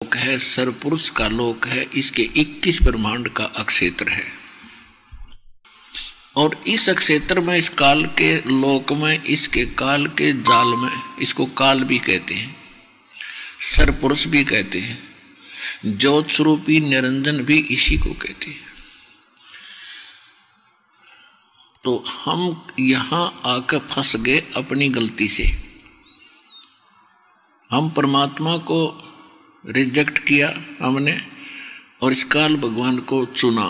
लोक है, सरपुरुष का लोक है, इसके 21 ब्रह्मांड का अक्षेत्र है। और इस अक्षेत्र में, इस काल के लोक में, इसके काल के जाल में, इसको काल भी कहते हैं, सरपुरुष भी कहते हैं, ज्योत स्वरूपी निरंजन भी इसी को कहते हैं। तो हम यहां आकर फंस गए अपनी गलती से। हम परमात्मा को रिजेक्ट किया हमने और इस काल भगवान को चुना।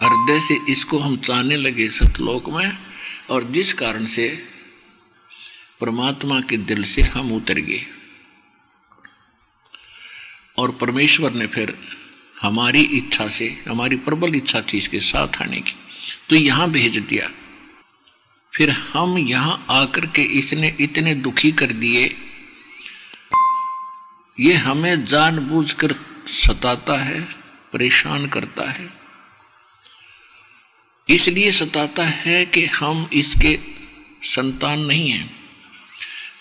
हृदय से इसको हम चाहने लगे सतलोक में, और जिस कारण से परमात्मा के दिल से हम उतर गए। और परमेश्वर ने फिर हमारी इच्छा से, हमारी प्रबल इच्छा थी इसके साथ आने की, तो यहां भेज दिया। फिर हम यहां आकर के इसने इतने दुखी कर दिए। ये हमें जानबूझकर सताता है, परेशान करता है। इसलिए सताता है कि हम इसके संतान नहीं हैं।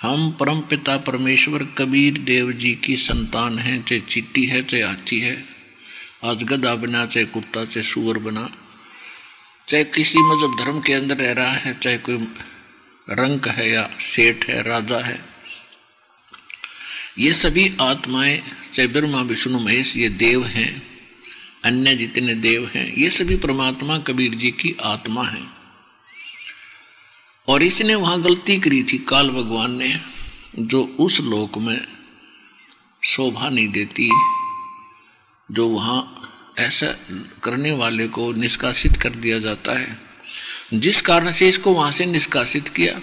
हम परमपिता परमेश्वर कबीर देव जी की संतान हैं, चाहे चींटी है, चाहे हाथी है, आज गधा बना, चाहे कुत्ता, चाहे सूअर बना, चाहे किसी मजहब धर्म के अंदर रह रहा है, चाहे कोई रंक है या सेठ है, राजा है, ये सभी आत्माएं, चाहे ब्रह्मा विष्णु महेश, ये देव हैं, अन्य जितने देव हैं, ये सभी परमात्मा कबीर जी की आत्मा हैं। और इसने वहां गलती करी थी काल भगवान ने, जो उस लोक में शोभा नहीं देती, जो वहां ऐसा करने वाले को निष्कासित कर दिया जाता है, जिस कारण से इसको वहां से निष्कासित किया।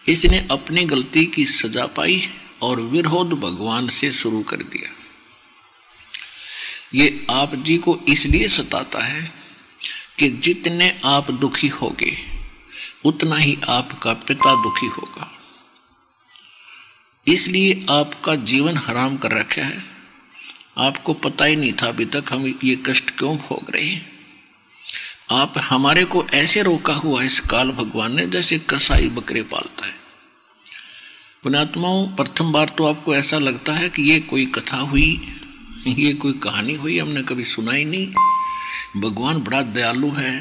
इसने अपनी गलती की सजा पाई और विरोध भगवान से शुरू कर दिया। ये आप जी को इसलिए सताता है कि जितने आप दुखी होगे उतना ही आपका पिता दुखी होगा। इसलिए आपका जीवन हराम कर रखा है। आपको पता ही नहीं था अभी तक हम ये कष्ट क्यों भोग रहे हैं। आप हमारे को ऐसे रोका हुआ है इस काल भगवान ने जैसे कसाई बकरे पालता है। पुण्यात्माओं, प्रथम बार तो आपको ऐसा लगता है कि ये कोई कथा हुई, ये कोई कहानी हुई, हमने कभी सुना ही नहीं। भगवान बड़ा दयालु है,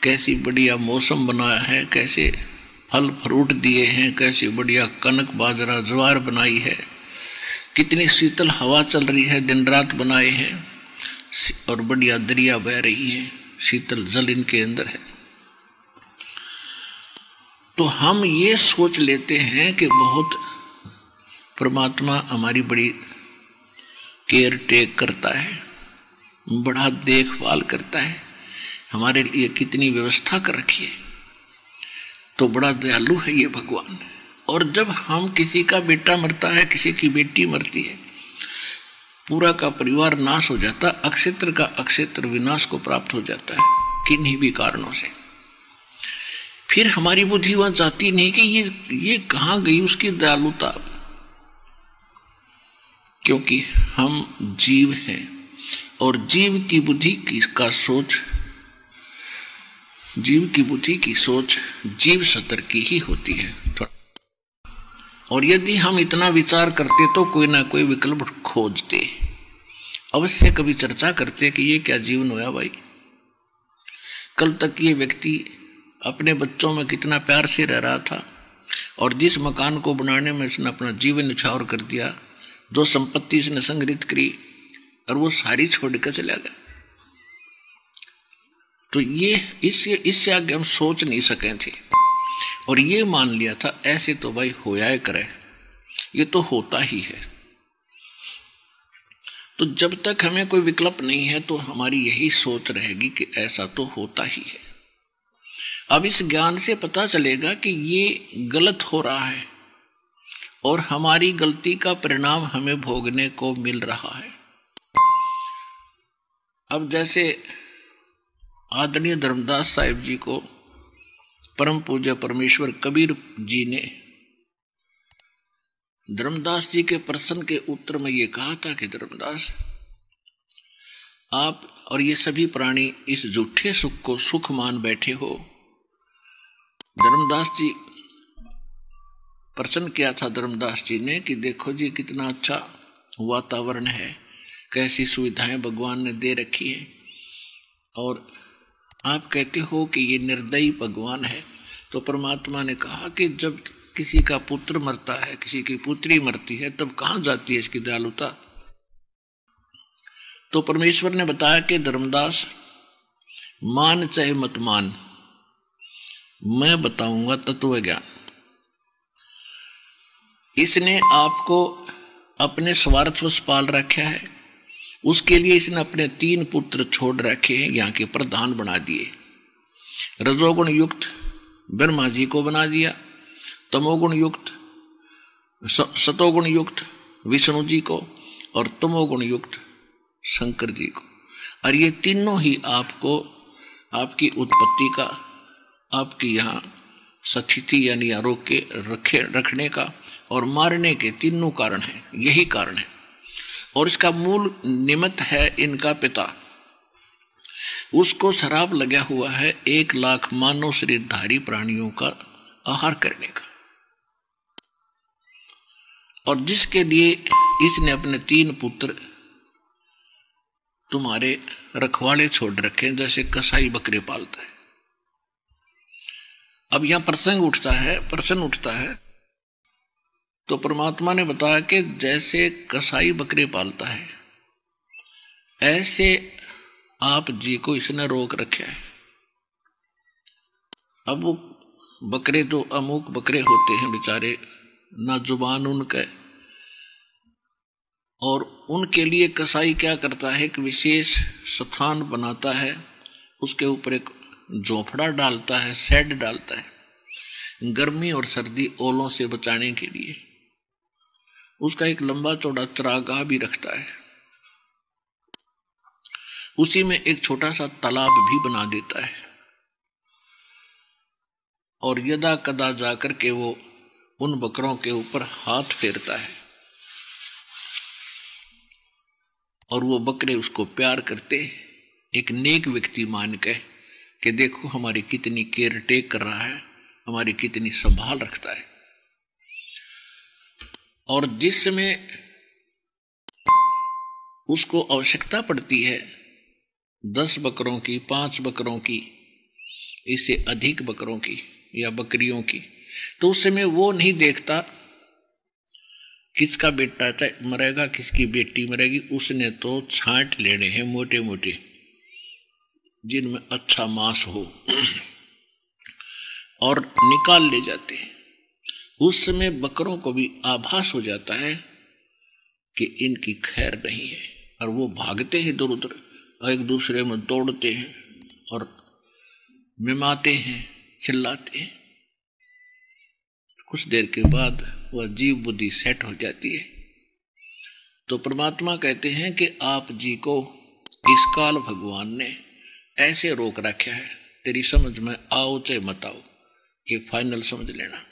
कैसी बढ़िया मौसम बनाया है, कैसे फल फ्रूट दिए हैं, कैसी बढ़िया कनक बाजरा ज्वार बनाई है, कितनी शीतल हवा चल रही है, दिन रात बनाए हैं, और बढ़िया दरिया बह रही है, शीतल जल इनके अंदर है। तो हम ये सोच लेते हैं कि बहुत परमात्मा हमारी बड़ी केयर टेक करता है, बड़ा देखभाल करता है, हमारे लिए कितनी व्यवस्था कर रखी है, तो बड़ा दयालु है ये भगवान। और जब हम किसी का बेटा मरता है, किसी की बेटी मरती है, पूरा का परिवार नाश हो जाता, अक्षेत्र का अक्षेत्र विनाश को प्राप्त हो जाता है किन्हीं भी कारणों से। फिर हमारी बुद्धि वहां जाती नहीं कि ये कहां गई उसकी दयालुता, क्योंकि हम जीव हैं और जीव की बुद्धि की सोच जीव सतर की ही होती है। और यदि हम इतना विचार करते तो कोई ना कोई विकल्प खोजते, अवश्य कभी चर्चा करते कि ये क्या जीवन हुआ भाई। कल तक ये व्यक्ति अपने बच्चों में कितना प्यार से रह रहा था, और जिस मकान को बनाने में इसने अपना जीवन न्यौछावर कर दिया, जो संपत्ति इसने संग्रहित करी, और वो सारी छोड़ कर चला गया। तो ये इससे आगे हम सोच नहीं सके थे, और ये मान लिया था ऐसे तो भाई होया करे, ये तो होता ही है। तो जब तक हमें कोई विकल्प नहीं है तो हमारी यही सोच रहेगी कि ऐसा तो होता ही है। अब इस ज्ञान से पता चलेगा कि ये गलत हो रहा है और हमारी गलती का परिणाम हमें भोगने को मिल रहा है। अब जैसे आदरणीय धर्मदास साहिब जी को परम पूज्य परमेश्वर कबीर जी ने धर्मदास जी के प्रश्न के उत्तर में ये कहा था कि धर्मदास, आप और ये सभी प्राणी इस झूठे सुख को सुख मान बैठे हो। धर्मदास जी प्रश्न किया था धर्मदास जी ने कि देखो जी कितना अच्छा वातावरण है, कैसी सुविधाएं भगवान ने दे रखी है, और आप कहते हो कि ये निर्दयी भगवान है। तो परमात्मा ने कहा कि जब किसी का पुत्र मरता है, किसी की पुत्री मरती है, तब कहाँ जाती है इसकी दयालुता। तो परमेश्वर ने बताया कि धर्मदास मान चाहे मत मान, मैं बताऊंगा तत्व ज्ञान। इसने आपको अपने स्वार्थवश पाल रखा है, उसके लिए इसने अपने 3 पुत्र छोड़ रखे हैं, यहाँ के प्रधान बना दिए। रजोगुण युक्त ब्रह्मा जी को बना दिया, तमोगुण युक्त सतोगुण युक्त विष्णु जी को, और तमोगुण युक्त शंकर जी को। और ये तीनों ही आपको आपकी उत्पत्ति का, आपकी यहाँ स्थिति यानी आरोग के रखने का और मारने के तीनों कारण हैं, यही कारण है। और इसका मूल निमित्त है इनका पिता, उसको शराब लगा हुआ है 1 लाख मानव शरीरधारी प्राणियों का आहार करने का, और जिसके लिए इसने अपने 3 पुत्र तुम्हारे रखवाले छोड़ रखे हैं, जैसे कसाई बकरे पालता है। अब यहां प्रश्न उठता है तो परमात्मा ने बताया कि जैसे कसाई बकरे पालता है, ऐसे आप जी को इसने रोक रखा है। अब वो बकरे तो अमुक बकरे होते हैं बेचारे, ना जुबान उनके, और उनके लिए कसाई क्या करता है, एक विशेष स्थान बनाता है, उसके ऊपर एक झोपड़ा डालता है, शेड डालता है, गर्मी और सर्दी ओलों से बचाने के लिए। उसका एक लंबा चौड़ा चरागाह भी रखता है, उसी में एक छोटा सा तालाब भी बना देता है, और यदा कदा जाकर के वो उन बकरों के ऊपर हाथ फेरता है, और वो बकरे उसको प्यार करते, एक नेक व्यक्ति मान के कि देखो हमारी कितनी केयर टेक कर रहा है, हमारी कितनी संभाल रखता है। और जिसमें उसको आवश्यकता पड़ती है 10 बकरों की, 5 बकरों की, इससे अधिक बकरों की या बकरियों की, तो उस समय वो नहीं देखता किसका बेटा मरेगा, किसकी बेटी मरेगी, उसने तो छांट लेने हैं मोटे मोटे, जिनमें अच्छा मांस हो, और निकाल ले जाते हैं। उस समय बकरों को भी आभास हो जाता है कि इनकी खैर नहीं है, और वो भागते हैं इधर उधर, एक दूसरे में दौड़ते हैं और मिमाते हैं, चिल्लाते हैं। कुछ देर के बाद वह जीव बुद्धि सेट हो जाती है। तो परमात्मा कहते हैं कि आप जी को इस काल भगवान ने ऐसे रोक रखा है, तेरी समझ में आओ चाहे मत आओ, ये फाइनल समझ लेना।